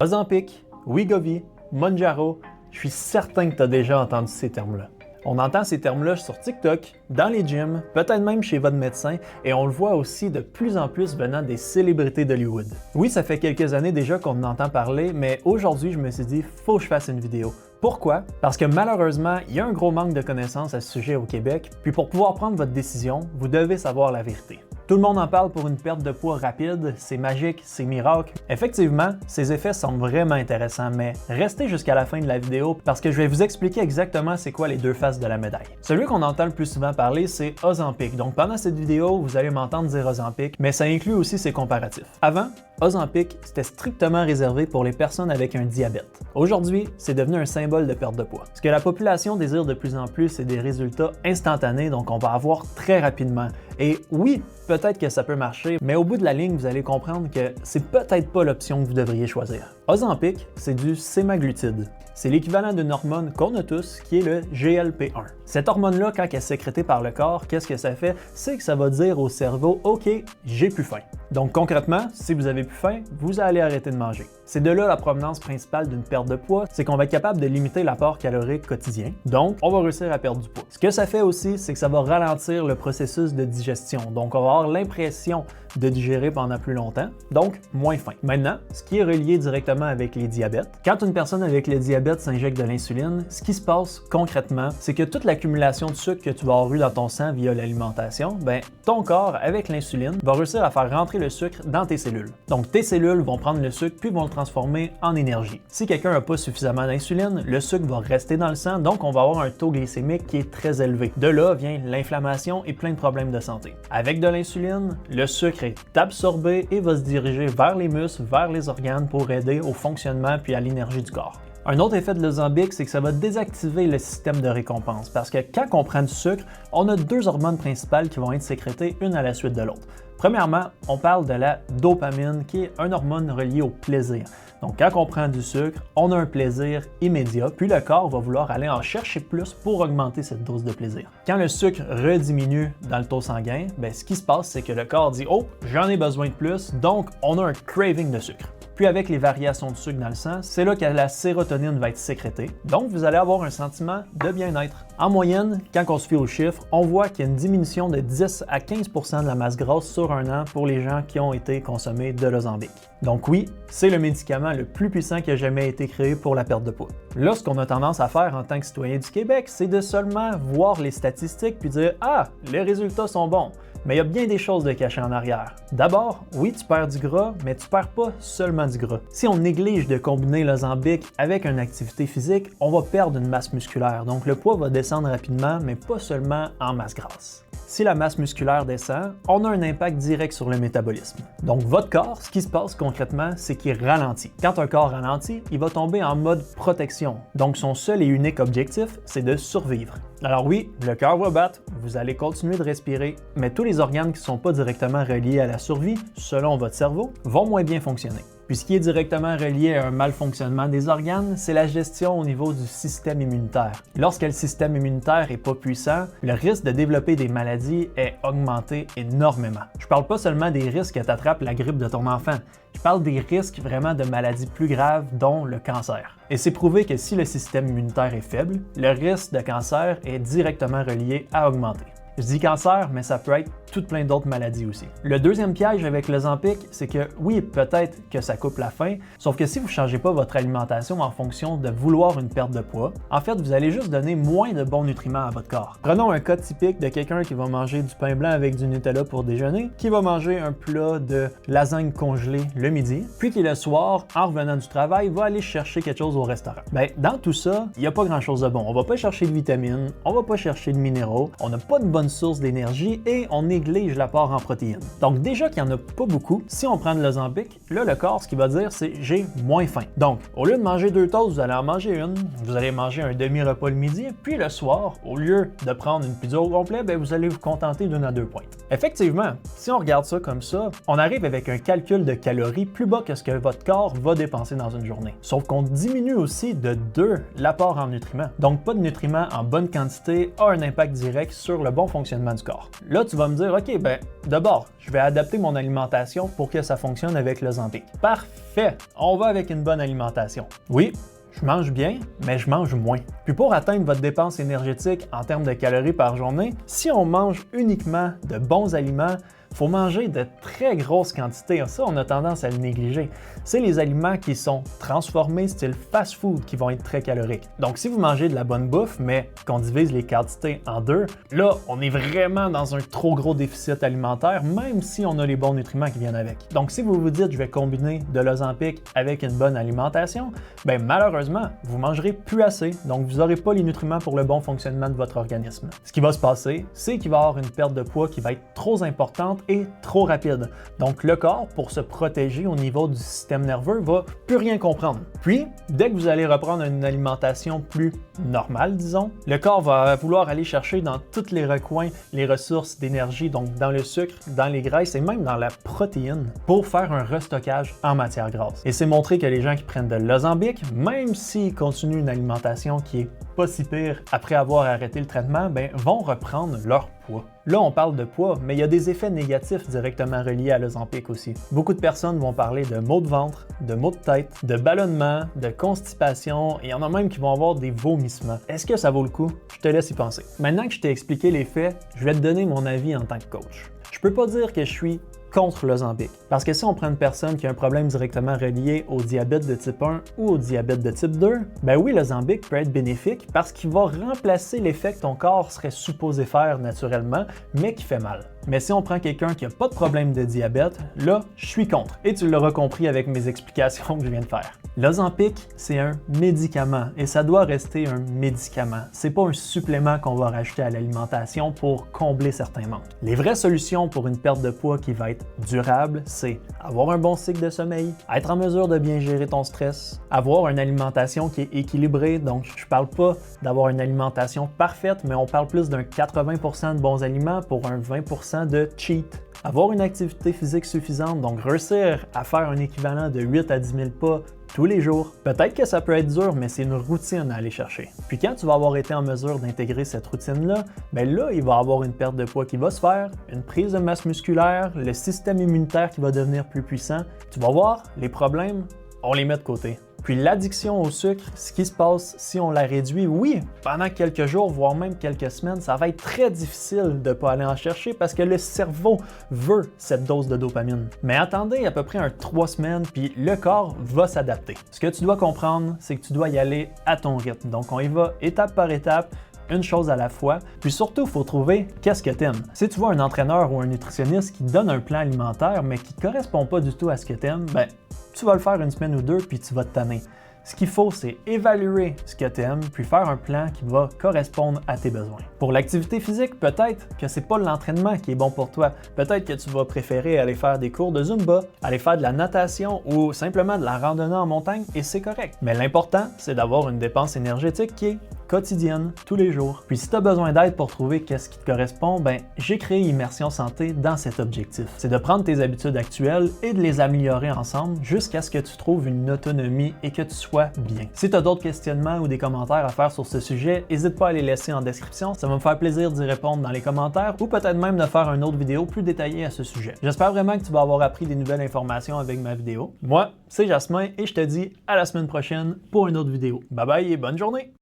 Ozempic, Wegovy, Mounjaro, je suis certain que tu as déjà entendu ces termes-là. On entend ces termes-là sur TikTok, dans les gyms, peut-être même chez votre médecin, et on le voit aussi de plus en plus venant des célébrités d'Hollywood. Oui, ça fait quelques années déjà qu'on en entend parler, mais aujourd'hui, je me suis dit, faut que je fasse une vidéo. Pourquoi? Parce que malheureusement, il y a un gros manque de connaissances à ce sujet au Québec, puis pour pouvoir prendre votre décision, vous devez savoir la vérité. Tout le monde en parle pour une perte de poids rapide, c'est magique, c'est miracle. Effectivement, ces effets semblent vraiment intéressants, mais restez jusqu'à la fin de la vidéo parce que je vais vous expliquer exactement c'est quoi les deux faces de la médaille. Celui qu'on entend le plus souvent parler, c'est Ozempic. Donc pendant cette vidéo, vous allez m'entendre dire Ozempic, mais ça inclut aussi ses comparatifs. Avant, Ozempic, c'était strictement réservé pour les personnes avec un diabète. Aujourd'hui, c'est devenu un symbole de perte de poids. Ce que la population désire de plus en plus, c'est des résultats instantanés, donc on va avoir très rapidement. Et oui, peut-être que ça peut marcher, mais au bout de la ligne, vous allez comprendre que c'est peut-être pas l'option que vous devriez choisir. Ozempic, c'est du sémaglutide. C'est l'équivalent d'une hormone qu'on a tous, qui est le GLP-1. Cette hormone-là, quand elle est sécrétée par le corps, qu'est-ce que ça fait? C'est que ça va dire au cerveau « OK, j'ai plus faim ». Donc concrètement, si vous avez plus faim, vous allez arrêter de manger. C'est de là la provenance principale d'une perte de poids, c'est qu'on va être capable de limiter l'apport calorique quotidien, donc on va réussir à perdre du poids. Ce que ça fait aussi, c'est que ça va ralentir le processus de digestion, donc on va avoir l'impression de digérer pendant plus longtemps, donc moins faim. Maintenant, ce qui est relié directement avec les diabètes, quand une personne avec le diabète s'injecte de l'insuline, ce qui se passe concrètement, c'est que toute l'accumulation de sucre que tu vas avoir eu dans ton sang via l'alimentation, ton corps, avec l'insuline, va réussir à faire rentrer le sucre dans tes cellules. Donc tes cellules vont prendre le sucre puis vont le transformer en énergie. Si quelqu'un n'a pas suffisamment d'insuline, le sucre va rester dans le sang, donc on va avoir un taux glycémique qui est très élevé. De là vient l'inflammation et plein de problèmes de santé. Avec de l'insuline, le sucre est absorbé et va se diriger vers les muscles, vers les organes pour aider au fonctionnement puis à l'énergie du corps. Un autre effet de l'Ozempic, c'est que ça va désactiver le système de récompense parce que quand on prend du sucre, on a deux hormones principales qui vont être sécrétées une à la suite de l'autre. Premièrement, on parle de la dopamine qui est une hormone reliée au plaisir. Donc quand on prend du sucre, on a un plaisir immédiat, puis le corps va vouloir aller en chercher plus pour augmenter cette dose de plaisir. Quand le sucre rediminue dans le taux sanguin, ce qui se passe, c'est que le corps dit « Oh, j'en ai besoin de plus », donc on a un craving de sucre. Puis avec les variations de sucre dans le sang, c'est là que la sérotonine va être sécrétée. Donc vous allez avoir un sentiment de bien-être. En moyenne, quand on se fie aux chiffres, on voit qu'il y a une diminution de 10 à 15% de la masse grasse sur un an pour les gens qui ont été consommés de l'Ozempic. Donc oui, c'est le médicament le plus puissant qui a jamais été créé pour la perte de poids. Là, ce qu'on a tendance à faire en tant que citoyen du Québec, c'est de seulement voir les statistiques puis dire « Ah, les résultats sont bons ». Mais il y a bien des choses de cachées en arrière. D'abord, oui, tu perds du gras, mais tu perds pas seulement du gras. Si on néglige de combiner l'Ozempic avec une activité physique, on va perdre une masse musculaire. Donc le poids va descendre rapidement, mais pas seulement en masse grasse. Si la masse musculaire descend, on a un impact direct sur le métabolisme. Donc votre corps, ce qui se passe concrètement, c'est qu'il ralentit. Quand un corps ralentit, il va tomber en mode protection. Donc son seul et unique objectif, c'est de survivre. Alors oui, le cœur va battre, vous allez continuer de respirer, mais tous les organes qui ne sont pas directement reliés à la survie, selon votre cerveau, vont moins bien fonctionner. Puis ce qui est directement relié à un malfonctionnement des organes, c'est la gestion au niveau du système immunitaire. Lorsque le système immunitaire n'est pas puissant, le risque de développer des maladies est augmenté énormément. Je parle pas seulement des risques que tu attrapes la grippe de ton enfant, je parle des risques vraiment de maladies plus graves, dont le cancer. Et c'est prouvé que si le système immunitaire est faible, le risque de cancer est directement relié à augmenter. Je dis cancer, mais ça peut être tout plein d'autres maladies aussi. Le deuxième piège avec l'Ozempic, c'est que oui, peut-être que ça coupe la faim, sauf que si vous ne changez pas votre alimentation en fonction de vouloir une perte de poids, en fait, vous allez juste donner moins de bons nutriments à votre corps. Prenons un cas typique de quelqu'un qui va manger du pain blanc avec du Nutella pour déjeuner, qui va manger un plat de lasagne congelée le midi, puis qui le soir, en revenant du travail, va aller chercher quelque chose au restaurant. Dans tout ça, il n'y a pas grand-chose de bon. On va pas chercher de vitamines, on va pas chercher de minéraux, on n'a pas de bonne source d'énergie et on néglige l'apport en protéines. Donc déjà qu'il n'y en a pas beaucoup, si on prend de l'Ozempic, là le corps ce qu'il va dire c'est j'ai moins faim. Donc au lieu de manger 2 toasts, vous allez en manger une, vous allez manger un demi-repas le midi, puis le soir, au lieu de prendre une pizza au complet, vous allez vous contenter d'une à 2 pointes. Effectivement, si on regarde ça comme ça, on arrive avec un calcul de calories plus bas que ce que votre corps va dépenser dans une journée. Sauf qu'on diminue aussi de 2 l'apport en nutriments. Donc pas de nutriments en bonne quantité a un impact direct sur le bon fonctionnement du corps. Là, tu vas me dire, OK, ben d'abord, je vais adapter mon alimentation pour que ça fonctionne avec l'Ozempic. Parfait! On va avec une bonne alimentation. Oui, je mange bien, mais je mange moins. Puis pour atteindre votre dépense énergétique en termes de calories par journée, si on mange uniquement de bons aliments, il faut manger de très grosses quantités. Ça, on a tendance à le négliger. C'est les aliments qui sont transformés style fast-food qui vont être très caloriques. Donc, si vous mangez de la bonne bouffe, mais qu'on divise les quantités en deux, là, on est vraiment dans un trop gros déficit alimentaire, même si on a les bons nutriments qui viennent avec. Donc, si vous vous dites, je vais combiner de l'Ozempic avec une bonne alimentation, bien malheureusement, vous mangerez plus assez. Donc, vous n'aurez pas les nutriments pour le bon fonctionnement de votre organisme. Ce qui va se passer, c'est qu'il va y avoir une perte de poids qui va être trop importante et trop rapide. Donc le corps, pour se protéger au niveau du système nerveux, va plus rien comprendre. Puis, dès que vous allez reprendre une alimentation plus normale, disons, le corps va vouloir aller chercher dans tous les recoins les ressources d'énergie, donc dans le sucre, dans les graisses et même dans la protéine, pour faire un restockage en matière grasse. Et c'est montré que les gens qui prennent de l'Ozempic, même s'ils continuent une alimentation qui est pas si pire après avoir arrêté le traitement, ben, vont reprendre leur poids. Là, on parle de poids, mais il y a des effets négatifs directement reliés à l'Ozempic aussi. Beaucoup de personnes vont parler de maux de ventre, de maux de tête, de ballonnement, de constipation, et il y en a même qui vont avoir des vomissements. Est-ce que ça vaut le coup? Je te laisse y penser. Maintenant que je t'ai expliqué les faits, je vais te donner mon avis en tant que coach. Je peux pas dire que je suis contre l'Ozempic. Parce que si on prend une personne qui a un problème directement relié au diabète de type 1 ou au diabète de type 2, ben oui, l'Ozempic peut être bénéfique parce qu'il va remplacer l'effet que ton corps serait supposé faire naturellement, mais qui fait mal. Mais si on prend quelqu'un qui n'a pas de problème de diabète, là, je suis contre. Et tu l'auras compris avec mes explications que je viens de faire. L'Ozempic, c'est un médicament et ça doit rester un médicament. C'est pas un supplément qu'on va rajouter à l'alimentation pour combler certains manques. Les vraies solutions pour une perte de poids qui va être durable, c'est avoir un bon cycle de sommeil, être en mesure de bien gérer ton stress, avoir une alimentation qui est équilibrée. Donc, je parle pas d'avoir une alimentation parfaite, mais on parle plus d'un 80% de bons aliments pour un 20% de cheat. Avoir une activité physique suffisante, donc réussir à faire un équivalent de 8 à 10 000 pas tous les jours. Peut-être que ça peut être dur, mais c'est une routine à aller chercher. Puis quand tu vas avoir été en mesure d'intégrer cette routine-là, bien là, il va y avoir une perte de poids qui va se faire, une prise de masse musculaire, le système immunitaire qui va devenir plus puissant. Tu vas voir, les problèmes, on les met de côté. Puis l'addiction au sucre, ce qui se passe si on la réduit, oui, pendant quelques jours, voire même quelques semaines, ça va être très difficile de ne pas aller en chercher parce que le cerveau veut cette dose de dopamine. Mais attendez à peu près 3 semaines, puis le corps va s'adapter. Ce que tu dois comprendre, c'est que tu dois y aller à ton rythme. Donc on y va étape par étape, une chose à la fois, puis surtout, il faut trouver qu'est-ce que t'aimes. Si tu vois un entraîneur ou un nutritionniste qui donne un plan alimentaire, mais qui ne correspond pas du tout à ce que t'aimes, ben tu vas le faire une semaine ou deux, puis tu vas te tanner. Ce qu'il faut, c'est évaluer ce que tu aimes, puis faire un plan qui va correspondre à tes besoins. Pour l'activité physique, peut-être que c'est pas l'entraînement qui est bon pour toi. Peut-être que tu vas préférer aller faire des cours de Zumba, aller faire de la natation ou simplement de la randonnée en montagne, et c'est correct. Mais l'important, c'est d'avoir une dépense énergétique qui est quotidienne, tous les jours. Puis si tu as besoin d'aide pour trouver qu'est-ce qui te correspond, ben j'ai créé Immersion Santé dans cet objectif. C'est de prendre tes habitudes actuelles et de les améliorer ensemble jusqu'à ce que tu trouves une autonomie et que tu sois bien. Si tu as d'autres questionnements ou des commentaires à faire sur ce sujet, n'hésite pas à les laisser en description. Ça va me faire plaisir d'y répondre dans les commentaires ou peut-être même de faire une autre vidéo plus détaillée à ce sujet. J'espère vraiment que tu vas avoir appris des nouvelles informations avec ma vidéo. Moi, c'est Jasmin et je te dis à la semaine prochaine pour une autre vidéo. Bye bye et bonne journée!